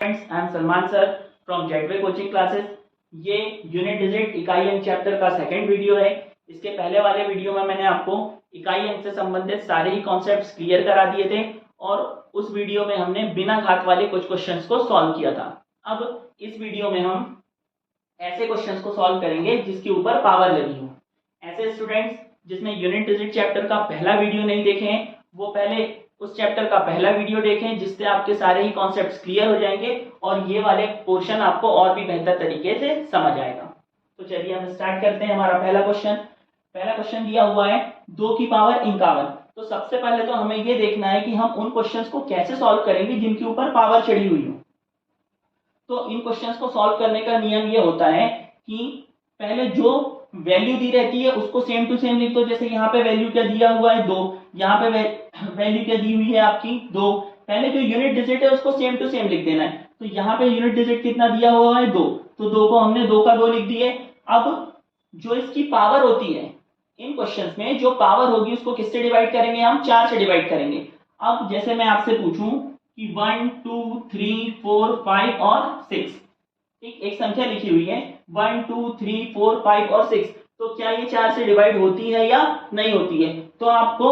Friends, I am Salman sir from jetway coaching classes. ये unit digit इकाई अंक chapter का सेकंड वीडियो है। इसके पहले वाले वीडियो में मैंने आपको इकाई अंक से संबंधित सारे ही कॉन्सेप्ट्स क्लियर करा दिए थे और उस वीडियो में हमने बिना घात वाले कुछ क्वेश्चंस को सॉल्व किया था। अब इस वीडियो में हम ऐसे क्वेश्चंस को सॉल्व करेंगे जिसके ऊपर पावर लगी हो। ऐसे स्टूडेंट्स जिसने यूनिट डिजिट चैप्टर का पहला वीडियो नहीं देखे हैं वो पहले उस चैप्टर का पहला वीडियो देखें, जिससे आपके सारे ही कॉन्सेप्ट्स क्लियर हो जाएंगे और ये वाले पोर्शन आपको और भी बेहतर तरीके से समझ आएगा। तो चलिए हम स्टार्ट करते हैं। हमारा पहला क्वेश्चन दिया हुआ है 2 की पावर 51। तो सबसे पहले तो हमें ये देखना है कि हम उन क्वेश्चंस को कैसे सॉल्व करेंगे जिनके ऊपर पावर चढ़ी हुई हो। तो इन क्वेश्चंस को सॉल्व करने का नियम ये होता है कि पहले जो वैल्यू दी रहती है उसको सेम टू सेम लिख दो। जैसे यहाँ पे वैल्यू क्या दिया हुआ है 2, यहाँ पे वैल्यू क्या दी हुई है आपकी 2। पहले जो यूनिट डिजिट है उसको सेम टू सेम लिख देना है। तो यहाँ पे यूनिट डिजिट कितना दिया हुआ है 2, तो 2 को हमने 2 का 2 लिख दिए। अब जो इसकी पावर होती है इन क्वेश्चंस में, जो पावर होगी उसको किससे डिवाइड करेंगे हम? 4 से डिवाइड करेंगे। अब जैसे मैं आपसे पूछूं कि 1 2 3 4 5 और 6, एक संख्या लिखी हुई है 1 2 3 4 5 और 6, तो क्या ये 4 से डिवाइड होती है या नहीं होती है? तो आपको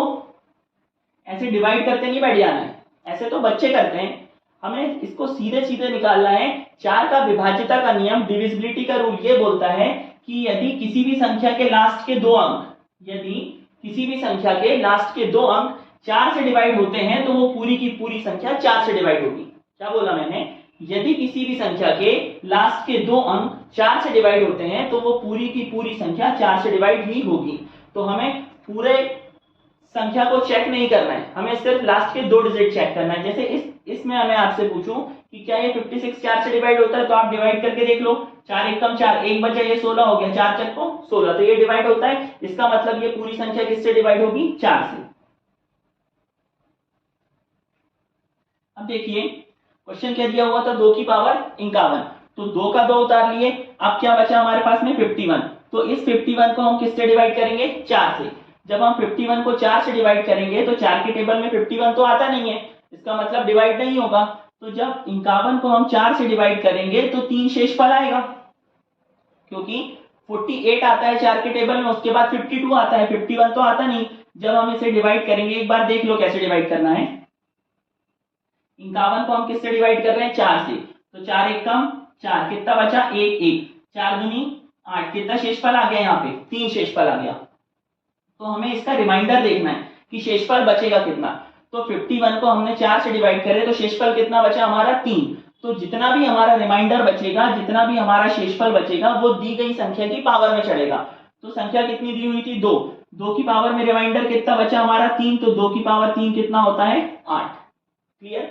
ऐसे डिवाइड करते नहीं बैठ जाना है, ऐसे तो बच्चे करते हैं। हमें इसको सीधे सीधे निकालना है। 4 का विभाज्यता का नियम, डिविजिबिलिटी का रूल ये बोलता है कि यदि किसी भी संख्या के लास्ट के 2 अंक 4 से डिवाइड होते हैं तो वो पूरी की पूरी संख्या 4 से डिवाइड होगी। क्या बोला मैंने? यदि किसी भी संख्या के लास्ट के 2 अंक 4 से डिवाइड होते हैं तो वो पूरी की पूरी संख्या 4 से डिवाइड ही होगी। तो हमें पूरे संख्या को चेक नहीं करना है, हमें सिर्फ लास्ट के 2 डिजिट चेक करना है। जैसे इसमें हमें आपसे पूछूं कि क्या ये 56 4 से डिवाइड होता है, तो आप डिवाइड करके देख लो। 4 एकम 4, 1 बचा, ये 16 हो गया, 4 चक्को 16, तो ये डिवाइड होता है। इसका मतलब ये पूरी संख्या किससे डिवाइड होगी? 4 से। अब देखिए क्वेश्चन क्या दिया हुआ था 2 की पावर 51, तो 2 का 2 उतार लिए। अब क्या बचा हमारे पास में? 51। तो इस 51 को हम किससे डिवाइड करेंगे? 4 से। जब हम 51 को 4 से डिवाइड करेंगे तो 4 के टेबल में 51 तो आता नहीं है, इसका मतलब डिवाइड नहीं होगा। तो जब 51 को हम 4 से डिवाइड करेंगे तो 3 शेषफल आएगा, क्योंकि 48 आता है 4 के टेबल में, उसके बाद 52 आता है, 51 तो आता नहीं। जब हम इसे डिवाइड करेंगे, एक बार देख लो कैसे डिवाइड करना है। 51 को हम किससे डिवाइड कर रहे हैं? 4 से। तो 4 एकम 4, कितना बचा? 1 1, 4 दूनी 8, कितना शेषफल आ गया? यहाँ पे 3 शेषफल आ गया। तो हमें इसका रिमाइंडर देखना है कि शेषफल बचेगा कितना। तो 51 को हमने 4 से डिवाइड करे तो शेषफल कितना बचा हमारा? 3। तो जितना भी हमारा रिमाइंडर बचेगा, जितना भी हमारा शेषफल बचेगा, वो दी गई संख्या की पावर में चढ़ेगा। तो संख्या कितनी दी हुई थी? 2। 2 की पावर में रिमाइंडर कितना बचा हमारा? 3। तो 2 की पावर 3 कितना होता है? 8। क्लियर?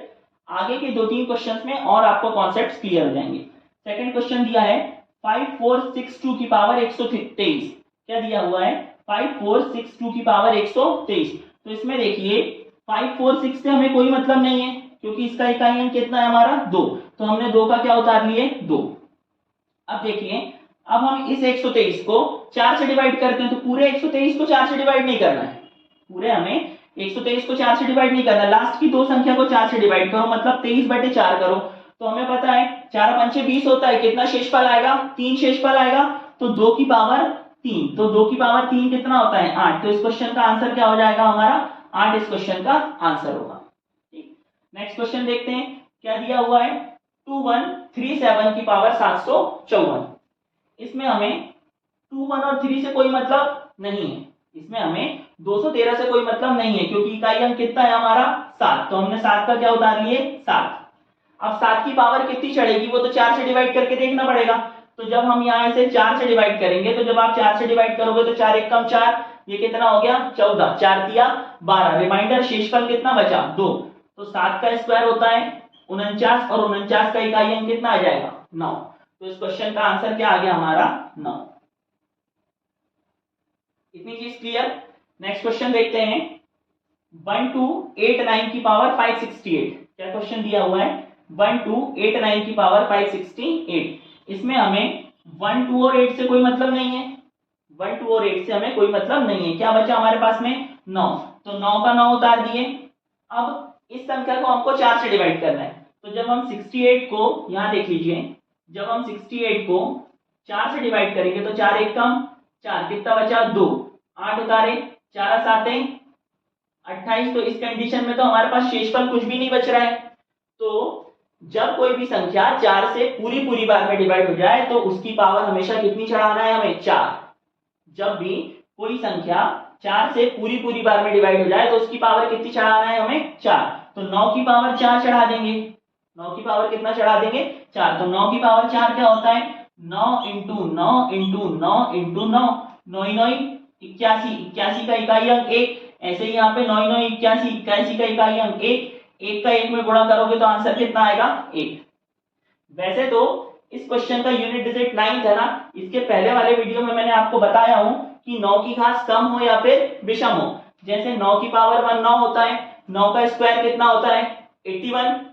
आगे के 2-3 क्वेश्चंस में और आपको कॉन्सेप्ट्स क्लियर हो जाएंगे। सेकंड क्वेश्चन दिया है 5462 की पावर 123। क्या दिया हुआ है? 5462 की पावर 123। तो इसमें देखिए 546 से हमें कोई मतलब नहीं है, क्योंकि इसका इकाई अंक कितना है हमारा? 2। तो हमने 2 का क्या उतार लिए? 2। अब देखिए, अब हम इस 123 को 4 से डिवाइड करते हैं, तो पूरे 123 को 4 से डिवाइड नहीं करना है। पूरे हमें 123 को 4 से डिवाइड नहीं करना, लास्ट की 2 संख्या को 4 से डिवाइड करो, मतलब 23/4 करो। तो हमें पता है 4 पंचे 20 होता है, कितना शेषफल आएगा? 3 शेषफल आएगा। तो 2 की पावर 3, तो 2 की पावर 3 कितना होता है? 8। तो इस क्वेश्चन का आंसर क्या हो जाएगा हमारा? 8 इस क्वेश्चन का आंसर होगा। ठीक, नेक्स्ट क्वेश्चन देखते हैं क्या दिया हुआ है 2137 की पावर 754। इसमें हमें 21 और 3 से कोई मतलब नहीं है, इसमें हमें 213 से कोई मतलब नहीं है, क्योंकि इकाई अंक कितना है हमारा? 7। तो हमने 7 का क्या उतार लिए? 7। अब 7 की पावर कितनी चढ़ेगी वो तो 4 से डिवाइड करके देखना पड़ेगा। तो जब हम यहाँ से 4 से डिवाइड करेंगे, तो जब आप 4 से डिवाइड करोगे तो 4 एकम 4, ये कितना हो गया? 14, 4 दिया 12, रिमाइंडर शेषफल कितना बचा? 2। तो 7 का स्क्वायर होता है 49, और 49 का इकाई अंक कितना आ जाएगा? 9। तो इस क्वेश्चन का आंसर क्या आ गया हमारा? 9। इतनी चीज क्लियर? नेक्स्ट क्वेश्चन देखते हैं 1289 की पावर 568। क्या क्वेश्चन दिया हुआ है? 1289 की पावर 568। इसमें हमें 1 2 और 8 से कोई मतलब नहीं है, 1 2 और 8 से हमें कोई मतलब नहीं है। क्या बचा हमारे पास में? 9। तो 9 का 9 उतार दिए। अब इस संख्या को हमको 4 से डिवाइड करना है, तो जब हम 68 को यहाँ देख लीजिए, जब हम 68 को 4 से डिवाइड करेंगे तो 4 एक कम 4, कितना बचा 2, 8 उतारे 4 7 28। तो इस कंडीशन में तो हमारे पास शेषफल कुछ भी नहीं बच रहा है। तो जब कोई भी संख्या 4 से पूरी पूरी बार में डिवाइड हो जाए तो उसकी पावर हमेशा कितनी चढ़ाना है हमें, 4। जब भी कोई संख्या 4 से पूरी पूरी बार में डिवाइड हो जाए तो उसकी पावर कितनी चढ़ाना है हमें, 4। तो 9 की पावर 4 चढ़ा देंगे। 9 की पावर कितना चढ़ा देंगे, 4। तो 9 की पावर 4 क्या होता है, 9 इंटू 9 इंटू 9 इंटू 9, 9 9 81, 81 का इकाई अंक 1। ऐसे ही यहाँ पे 9 9 81, 81 का इकाई अंक 1, 1 का 1 में गुणा करोगे तो आंसर कितना आएगा, 1। वैसे तो इस क्वेश्चन का यूनिट डिजिट 9 था ना, इसके पहले वाले वीडियो में मैंने आपको बताया हूं कि 9 की घात सम हो या फिर विषम हो। जैसे 9 की पावर 1 9 होता है, 9 का स्क्वायर कितना होता है, 81।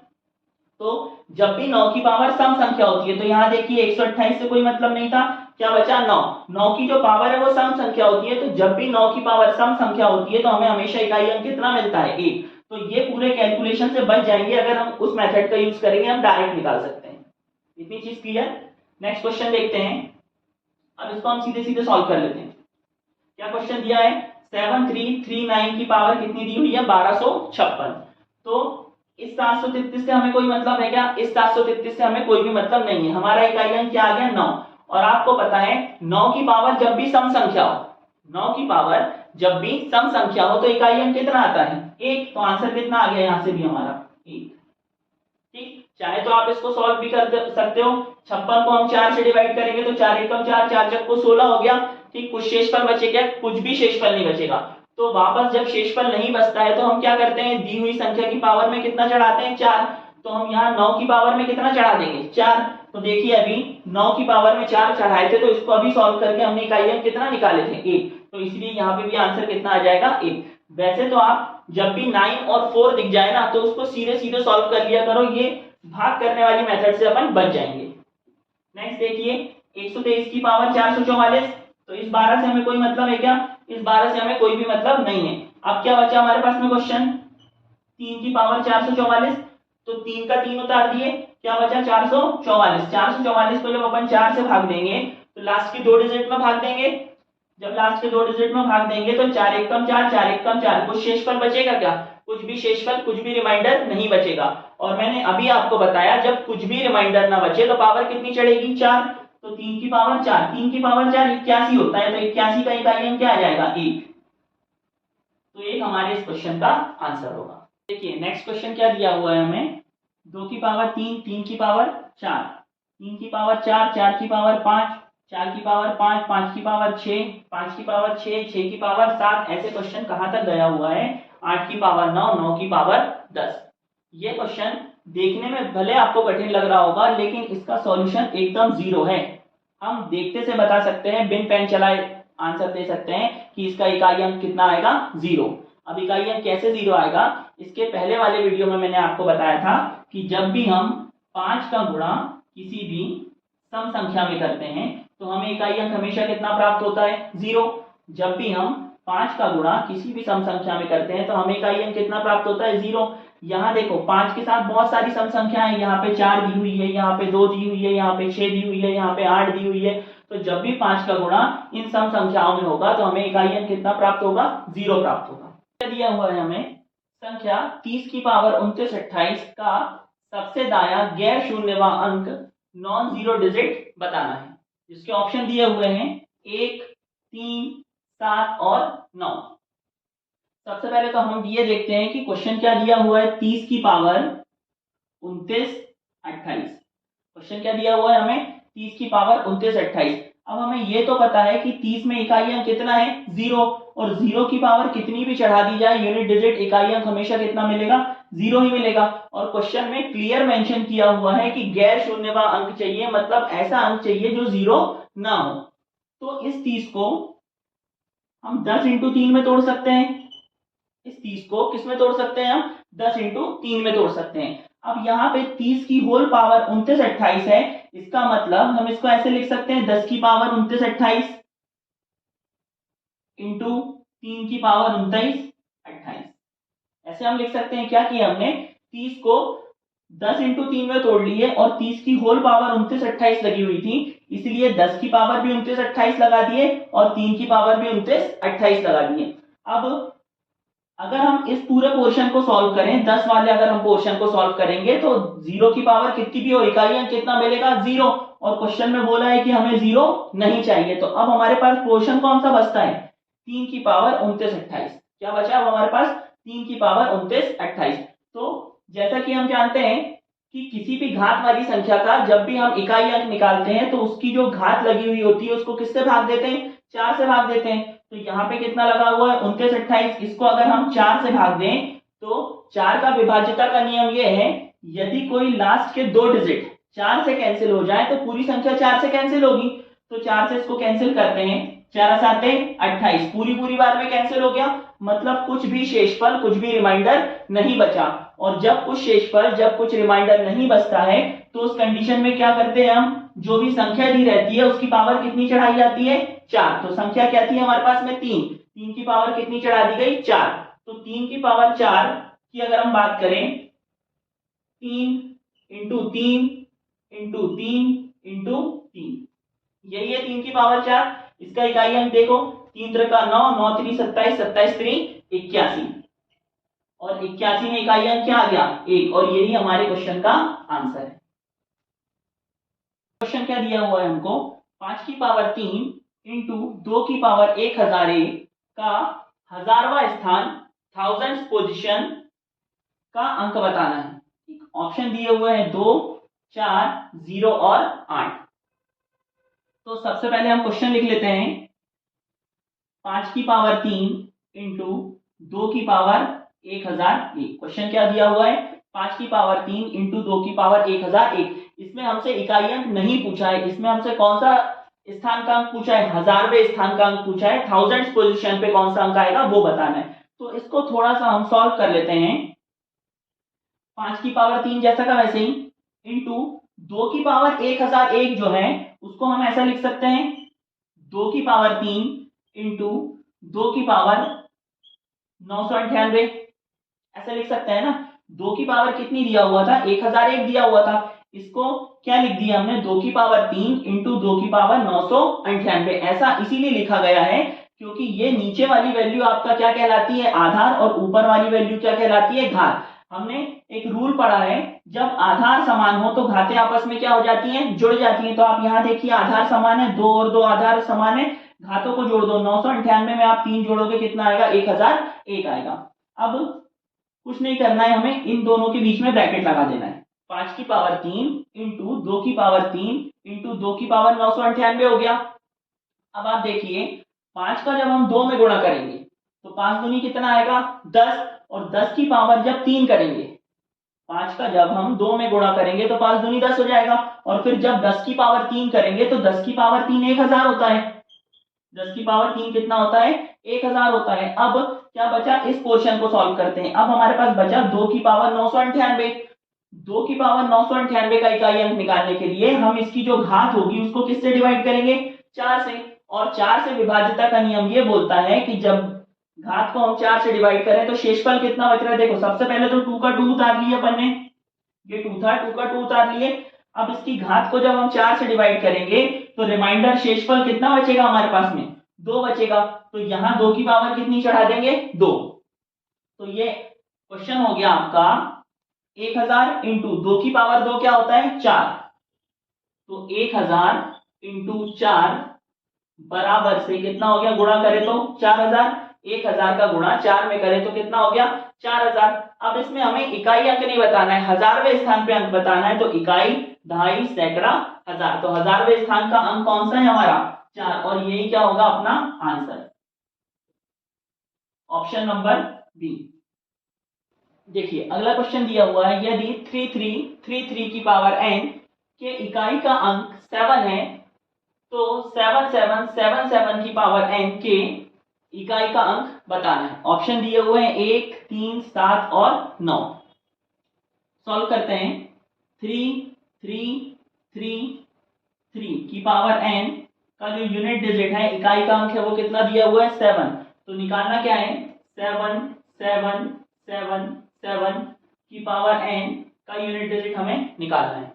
तो जब भी 9 की पावर सम संख्या होती है, तो यहाँ देखिए 128 से कोई मतलब नहीं था, क्या बचा 9। 9 की जो पावर है वो सम संख्या होती है, तो जब भी 9 की पावर सम संख्या होती है तो हमें हमेशा इकाई अंक कितना मिलता है, 1। तो ये पूरे कैलकुलेशन से बच जाएंगे, अगर हम उस मेथड का यूज करेंगे हम डायरेक्ट निकाल सकते हैं। इतनी चीज क्लियर। नेक्स्ट क्वेश्चन देखते हैं। अब इसको हम सीधे सीधे सॉल्व कर लेते हैं। क्या क्वेश्चन दिया है, 7339 की पावर कितनी दी हुई है, 1256। तो इस 733 से हमें कोई मतलब है क्या, इस 733 से हमें कोई भी मतलब नहीं है। हमारा इकाई अंक क्या आ गया, 9। और आपको पता है 9 की पावर जब भी सम संख्या हो, 9 की पावर जब भी सम संख्या हो तो इकाई अंक कितना आता है, 1। तो आंसर कितना आ गया यहां से भी हमारा, 1। ठीक, चाहे तो आप इसको सॉल्व भी कर सकते हो। 56 को हम 4 से डिवाइड करेंगे तो 4 एकम 4, 4 चक को 16 हो गया। ठीक, कुछ शेषफल बचेगा, कुछ भी शेषफल नहीं बचेगा। तो वापस जब शेषफल नहीं बचता है तो हम क्या करते हैं, दी हुई संख्या की पावर में कितना चढ़ाते हैं, 4। तो हम यहाँ 9 की पावर में कितना चढ़ा देंगे, 4। तो देखिए अभी 9 की पावर में 4 चढ़ाए थे, तो इसको अभी सॉल्व करके हमने इकाई अंक कितना निकाले थे, 1। तो इसलिए यहाँ पे भी आंसर कितना आ जाएगा, 1। वैसे तो आप जब भी 9 और 4 दिख जाए ना तो उसको सीधे सीधे सॉल्व कर लिया करो, ये भाग करने वाली मेथड से अपन बच जाएंगे। नेक्स्ट देखिए, 123 की पावर 444। तो इस 12 से हमें कोई मतलब है क्या, इस 12 से हमें कोई भी मतलब नहीं है। अब क्या बचा हमारे पास में क्वेश्चन, 3 की पावर 444। तो 3 का 3 उतार दिए, क्या बचा 444। 444 को जब अपन 4 से भाग देंगे तो लास्ट के 2 डिजिट में भाग देंगे। जब लास्ट के 2 डिजिट में भाग देंगे तो 4 एक कम 4, 4 एक कम 4, कुछ शेषफल बचेगा क्या, कुछ भी शेषफल, कुछ भी रिमाइंडर नहीं बचेगा। और मैंने अभी आपको बताया जब कुछ भी रिमाइंडर ना बचे तो पावर कितनी चढ़ेगी, 4। तो 3 की पावर 4, 3 की पावर 4 81 होता है, तो 81 का इकाई अंक क्या आ जाएगा, 1। तो एक हमारे इस क्वेश्चन का आंसर होगा। देखिए नेक्स्ट क्वेश्चन क्या दिया हुआ है हमें, 2 की पावर 3, 3 की पावर 4, 3 की पावर 4, 4 की पावर 5, 4 की पावर 5, 5 की पावर 6, 5 की पावर 6, 6 की पावर 7। ऐसे क्वेश्चन कहां तक गया हुआ है, 8 की पावर 9, 9 की पावर 10। ये क्वेश्चन देखने में भले आपको कठिन लग रहा होगा, लेकिन इसका सॉल्यूशन एकदम जीरो है। हम देखते से बता सकते हैं, बिन पेन चलाए आंसर दे सकते हैं कि इसका इकाई अंक कितना आएगा, 0। अब इकाई अंक कैसे 0 आएगा, इसके पहले वाले वीडियो में मैंने आपको बताया था कि जब भी हम 5 का गुणा किसी भी सम संख्या में करते हैं तो हमें इकाई अंक हमेशा कितना प्राप्त होता है, 0। जब भी हम 5 का गुणा किसी भी सम संख्या में करते हैं तो हमें इकाई अंक कितना प्राप्त होता है, 0। यहाँ देखो 5 के साथ बहुत सारी सम संख्या है, यहाँ पे 4 दी हुई है, यहाँ पे 2 दी हुई है, यहाँ पे 6 दी हुई है, यहाँ पे 8 दी हुई है। तो जब भी 5 का गुणा इन सम संख्याओं में होगा तो हमें इकाई अंक कितना प्राप्त होगा, 0 प्राप्त होगा। दिया हुआ है हमें संख्या 30 की पावर 29 28 का सबसे दायां गैर शून्यवा अंक नॉन जीरो डिजिट बताना है। जिसके ऑप्शन दिए हुए हैं 1, 3, 7 और 9। सबसे पहले तो हम ये देखते हैं कि क्वेश्चन क्या दिया हुआ है, 30 की पावर 29 28। क्वेश्चन क्या दिया हुआ है हमें, 30 की पावर 29 28। अब हमें ये तो पता है कि 30 में इकाई अंक कितना है, 0। और 0 की पावर कितनी भी चढ़ा दी जाए यूनिट डिजिट इकाई अंक हमेशा कितना मिलेगा, 0 ही मिलेगा। और क्वेश्चन में क्लियर मेंशन किया हुआ है कि गैर शून्यवा अंक चाहिए, मतलब ऐसा अंक चाहिए जो 0 ना हो। तो इस 30 को हम 10 इंटू 3 में तोड़ सकते हैं। इस 30 को किस में तोड़ सकते हैं हम, 10 इंटू 3 में तोड़ सकते हैं। अब यहाँ पे 30 की होल पावर 29 28 है, इसका मतलब हम इसको ऐसे लिख सकते हैं 10 की पावर 29 28 इंटू 3 की पावर 29 28। ऐसे हम लिख सकते हैं। क्या किया हमने, 30 को 10 इंटू 3 में तोड़ लिए और 30 की होल पावर 29 28 लगी हुई थी, इसलिए 10 की पावर भी 29 28 लगा दिए और 3 की पावर भी 29 28 लगा दिए। अब अगर हम इस पूरे पोर्शन को सॉल्व करें, 10 वाले अगर हम पोर्शन को सॉल्व करेंगे तो 0 की पावर कितनी भी हो, इकाई अंक कितना मिलेगा, 0। और क्वेश्चन में बोला है कि हमें 0 नहीं चाहिए, तो अब हमारे पास पोर्शन कौन सा बचता है, 3 की पावर 29 28। क्या बचा अब हमारे पास, 3 की पावर 29 28। तो जैसा कि हम जानते हैं कि किसी भी घात वाली संख्या का जब भी हम इकाई अंक निकालते हैं तो उसकी जो घात लगी हुई होती है उसको किससे भाग देते हैं, 4 से भाग देते हैं। तो यहाँ पे कितना लगा हुआ है, 29 28, इसको अगर हम 4 से भाग दें तो 4 का विभाज्यता का नियम ये है, यदि कोई लास्ट के 2 डिजिट 4 से कैंसिल हो जाए तो पूरी संख्या 4 से कैंसिल होगी। तो 4 से इसको कैंसिल करते हैं, 4 7 28, पूरी बार में कैंसिल हो गया, मतलब कुछ भी शेषफल, कुछ भी रिमाइंडर नहीं बचा। और जब कुछ शेषफल, जब कुछ रिमाइंडर नहीं बचता है तो उस कंडीशन में क्या करते हैं हम, जो भी संख्या दी रहती है उसकी पावर कितनी चढ़ाई जाती है, 4। तो संख्या क्या थी हमारे पास में, 3 की पावर कितनी चढ़ा दी गई, 4। तो 3 की पावर 4 की अगर हम बात करें, 3 इंटू 3 इंटू 3 इंटू 3, यही है 3 की पावर 4। इसका इकाई अंक देखो, 3 त्रिक 9, 9 3 27, 27 3 81, और 81 में इकाई अंक क्या आ गया, 1। और यही हमारे क्वेश्चन का आंसर है। क्वेश्चन क्या दिया हुआ है हमको, 5 की पावर 3 इंटू 2 की पावर 1001 का 1000वां स्थान, 1000th पोजीशन का अंक बताना है। ऑप्शन दिए हुए हैं 2 4 0 और 8। तो सबसे पहले हम क्वेश्चन लिख लेते हैं, 5 की पावर 3 इंटू 2 की पावर 1001। क्वेश्चन क्या दिया हुआ है, 5 की पावर 3 इंटू 2 की पावर 1001। इसमें हमसे इकाई अंक नहीं पूछा है, इसमें हमसे कौन सा स्थान का अंक पूछा है, 1000वें स्थान का अंक पूछा है, 1000th पोजीशन पे कौन सा अंक आएगा वो बताना है। तो इसको थोड़ा सा हम सॉल्व कर लेते हैं। 5 की पावर 3 जैसा का वैसे ही, इंटू 2 की पावर 1001 जो है उसको हम ऐसा लिख सकते हैं, 2 की पावर 3 इंटू 2 की पावर 998, ऐसा लिख सकते हैं ना। 2 की पावर कितनी दिया हुआ था, 1001 दिया हुआ था, इसको क्या लिख दिया हमने, 2 की पावर 3 इंटू 2 की पावर 998। ऐसा इसीलिए लिखा गया है क्योंकि ये नीचे वाली वैल्यू आपका क्या कहलाती है, आधार, और ऊपर वाली वैल्यू क्या कहलाती है, घात। हमने एक रूल पढ़ा है, जब आधार समान हो तो घातें आपस में क्या हो जाती हैं, जुड़ जाती हैं। तो आप यहाँ देखिए, आधार समान है, 2 और 2 आधार समान है, घातों को जोड़ दो, 998 में आप 3 जोड़ोगे कितना आएगा, 1001 आएगा। अब कुछ नहीं करना है, हमें इन दोनों के बीच में ब्रैकेट लगा देना है। 5 की पावर 3 इंटू 2 की पावर 3 इंटू 2 की पावर 998 हो गया। अब आप देखिए, 5 का जब हम 2 में गुणा करेंगे तो 5 दूनी कितना आएगा, 10, और 10 की पावर जब 3 करेंगे, 5 का जब हम 2 में गुणा करेंगे तो 5 दूनी 10 हो जाएगा, और फिर जब 10 की पावर 3 करेंगे तो 10 की पावर 3 1000 होता है, 10 की पावर 3 कितना होता है, 1000 होता है। अब क्या बचा, इस पोर्शन को सॉल्व करते हैं। अब हमारे पास बचा 2 की पावर 998। 2 की पावर 998 का इकाई अंक निकालने के लिए हम इसकी जो घात होगी उसको किससे डिवाइड करेंगे, 4 से। और 4 से विभाज्यता का नियम ये बोलता है कि जब घात को हम 4 से डिवाइड करें तो शेषफल कितना बच रहा है, देखो सबसे पहले तो 2 का 2 उतार लिया अपन ने, ये 2 था, 2 का 2 उतार लिए। अब इसकी घात को जब हम 4 से डिवाइड करेंगे तो रिमाइंडर शेषफल कितना बचेगा हमारे पास में, 2 बचेगा। तो यहाँ 2 की पावर कितनी चढ़ा देंगे, 2। तो ये क्वेश्चन हो गया आपका 1000 इंटू 2 की पावर 2 क्या होता है, 4। तो 1000 इंटू 4 बराबर से कितना हो गया, गुणा करें तो 4000, 1000 का गुणा 4 में करें तो कितना हो गया, 4000। अब इसमें हमें इकाई अंक नहीं बताना है, 1000वें स्थान पे अंक बताना है। तो इकाई, दहाई, सैकड़ा, हजार, तो 1000वें स्थान का अंक कौन सा है हमारा, 4, और यही क्या होगा अपना आंसर, ऑप्शन नंबर बी। देखिए अगला क्वेश्चन दिया हुआ है, यदि 3333 की पावर n के इकाई का अंक 7 है तो 7777 की पावर n के इकाई का अंक बताना है। ऑप्शन दिए हुए हैं 1 3 7 और 9। सॉल्व करते हैं। 3333 की पावर n का जो यूनिट डिजिट है, इकाई का अंक है, वो कितना दिया हुआ है, 7। तो निकालना क्या है, 7 7 7 7 की पावर n का यूनिट डिजिट हमें निकालना है।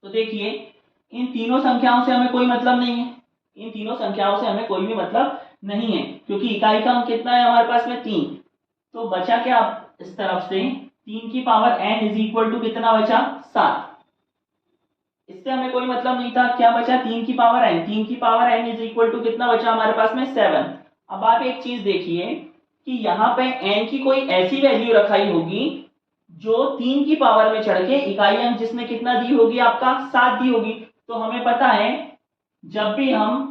तो देखिए इन तीनों संख्याओं से हमें कोई मतलब नहीं है, इन तीनों संख्याओं से हमें कोई भी मतलब नहीं है, क्योंकि इकाई का अंक कितना है हमारे पास में 3। तो बचा क्या इस तरफ से 3 की power n is equal to कितना बचा 7। इससे हमें कोई मतलब नहीं था, क्या बचा 3 की पावर n, 3 की power n is equal to कितना बचा हमारे पास में 7। अब आप एक चीज देखिए कि यहाँ पे n की कोई ऐसी वैल्यू रखाई होगी जो 3 की पावर में चढ़ के इकाई अंक जिसमें कितना दी होगी आपका 7 दी होगी। तो हमें पता है जब भी हम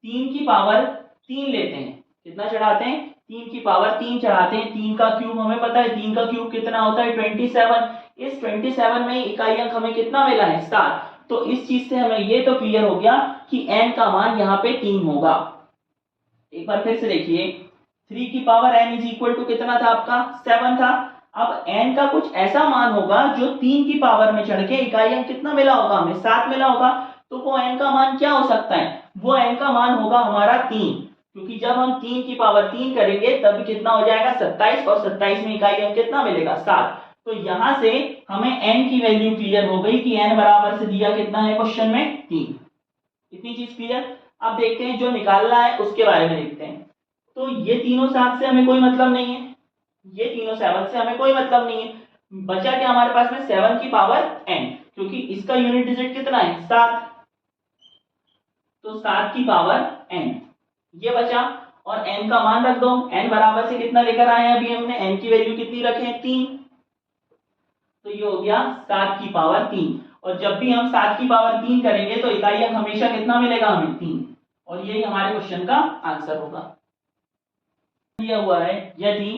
3 की पावर 3 लेते हैं, कितना चढ़ाते हैं 3 की पावर 3 चढ़ाते हैं, 3 का क्यूब हमें पता है 3 का क्यूब कितना होता है 27। इस 27 में इकाई अंक हमें कितना मिला है 7। तो इस चीज से हमें ये तो क्लियर हो गया कि n का मान यहाँ पे 3 होगा। एक बार फिर से देखिए 3 की power n is equal to कितना था आपका 7 था। अब n का कुछ ऐसा मान होगा जो 3 की पावर में चढ़ के इकाई अंक कितना मिला होगा हमें 7 मिला होगा। तो वो n का मान क्या हो सकता है, वो n का मान होगा हमारा 3, क्योंकि जब हम 3 की पावर 3 करेंगे तब कितना हो जाएगा 27 और 27 में इकाई अंक कितना मिलेगा 7। तो यहां से हमें n की वैल्यू क्लियर हो गई कि n बराबर से दिया कितना है क्वेश्चन में 3। इतनी चीज क्लियर। अब देखते हैं जो निकालना है उसके बारे में देखते हैं। तो ये तीनों 7 से हमें कोई मतलब नहीं है, ये तीनों 7 से हमें कोई मतलब नहीं है। बचा क्या हमारे पास में 7 की पावर n, क्योंकि इसका यूनिट डिजिट कितना है 7, तो 7 की पावर n ये बचा और n का मान रख दो। n बराबर से कितना लेकर आए हैं अभी हमने, n की वैल्यू कितनी रखे हैं 3, तो ये हो गया 7 की पावर 3। और जब भी हम 7 की पावर 3 करेंगे तो इकाई अंक हमेशा कितना मिलेगा हमें 3, और यही हमारे क्वेश्चन का आंसर होगा। दिया हुआ है यदि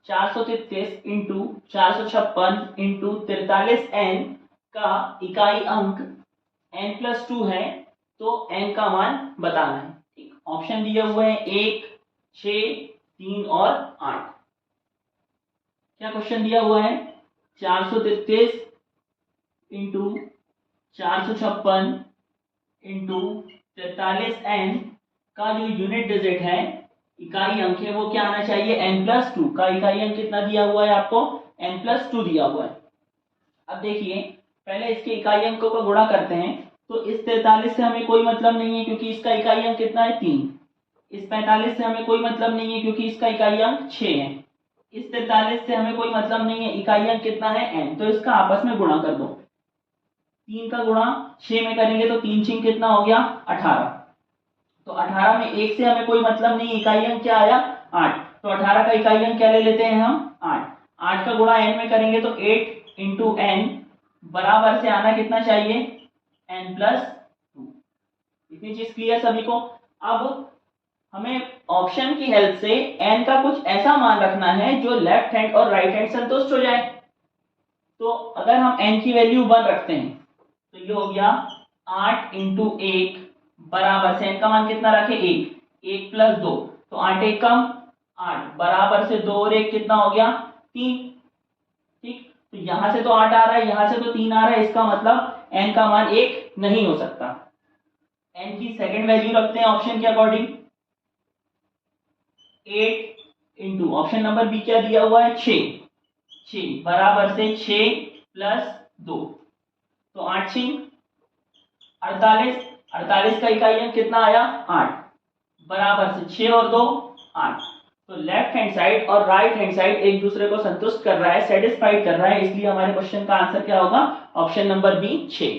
433 इंटू 456 इंटू 43n का इकाई अंक n+2 है तो n का मान बताना है। ठीक, ऑप्शन दिए हुए हैं 1, 6, 3 और 8। क्या क्वेश्चन दिया हुआ है 433 इंटू 456 इंटू 43n का जो यूनिट डिजिट है इकाई अंक है वो क्या आना चाहिए n+2 का इकाई अंक कितना दिया हुआ है आपको n+2 दिया हुआ है। अब देखिए पहले इसके इकाई अंकों का गुणा करते हैं। तो इस 43 से हमें कोई मतलब नहीं है क्योंकि इसका इकाई अंक कितना है 3। इस 45 से हमें कोई मतलब नहीं है क्योंकि इसका इकाई अंक 6 है। इस 43 से हमें कोई मतलब नहीं है, इकाई अंक कितना है n, तो इसका आपस में गुणा कर दो। 3 का गुणा 6 में करेंगे तो 3 6 कितना हो गया 18। तो 18 में 1 से हमें कोई मतलब नहीं, इकाई अंक क्या आया 8। तो 18 का इकाई अंक क्या ले लेते हैं हम 8। 8 का गुणा n में करेंगे तो 8 इंटू n बराबर से आना कितना चाहिए n+2। इतनी चीज क्लियर सभी को। अब हमें ऑप्शन की हेल्प से n का कुछ ऐसा मान रखना है जो लेफ्ट हैंड और राइट हैंड संतुष्ट हो जाए। तो अगर हम n की वैल्यू 1 रखते हैं तो ये हो गया 8 इंटू 1 बराबर से n का मान कितना रखे 1, 1+2 तो 8 1 कम 8 बराबर से 2 और 1 कितना हो गया 3। ठीक, तो यहां से तो 8 आ रहा है, यहां से तो 3 आ रहा है, इसका मतलब n का मान 1 नहीं हो सकता। n की सेकंड वैल्यू रखते हैं ऑप्शन के according 8 into option number B क्या दिया हुआ है 6 बराबर से 6+2 तो 8 6 48, 48 का इकाई अंक कितना आया 8 बराबर से 6 और 2 8। तो लेफ्ट हैंड साइड और राइट हैंड साइड एक दूसरे को संतुष्ट कर रहा है, सेटिस्फाइड कर रहा है, इसलिए हमारे क्वेश्चन का आंसर क्या होगा ऑप्शन नंबर बी 6।